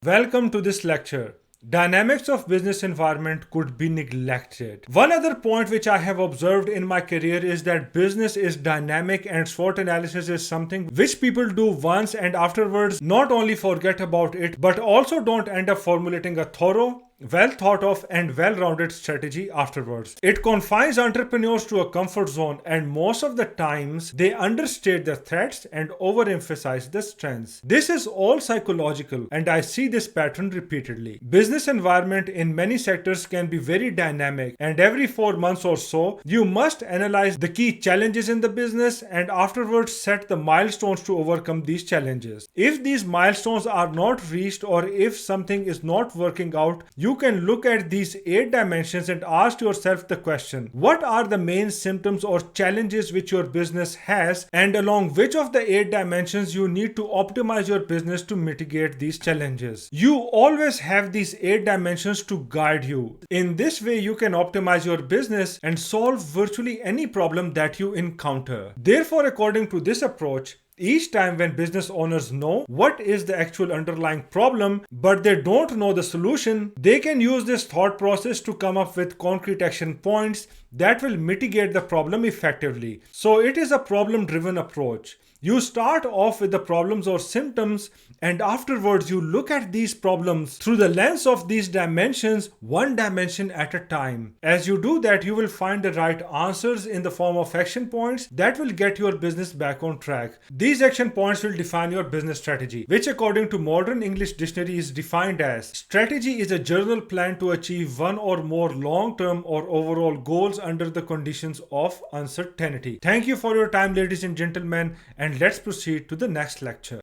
Welcome to this lecture. Dynamics of business environment could be neglected. One other point which I have observed in my career is that business is dynamic and SWOT analysis is something which people do once and afterwards not only forget about it but also don't end up formulating a thorough, well thought of and well-rounded strategy afterwards. It confines entrepreneurs to a comfort zone and most of the times they understate the threats and overemphasize the strengths. This is all psychological and I see this pattern repeatedly. Business environment in many sectors can be very dynamic and every 4 months or so you must analyze the key challenges in the business and afterwards set the milestones to overcome these challenges. If these milestones are not reached or if something is not working out, you can look at these 8 dimensions and ask yourself the question, what are the main symptoms or challenges which your business has and along which of the 8 dimensions you need to optimize your business to mitigate these challenges. You always have these 8 dimensions to guide you. In this way you can optimize your business and solve virtually any problem that you encounter. Therefore, according to this approach, each time when business owners know what is the actual underlying problem but they don't know the solution, they can use this thought process to come up with concrete action points that will mitigate the problem effectively. So it is a problem-driven approach. You start off with the problems or symptoms and afterwards you look at these problems through the lens of these dimensions, one dimension at a time. As you do that, you will find the right answers in the form of action points that will get your business back on track. These action points will define your business strategy, which according to modern English dictionary is defined as strategy is a general plan to achieve one or more long-term or overall goals under the conditions of uncertainty. Thank you for your time, ladies and gentlemen, and let's proceed to the next lecture.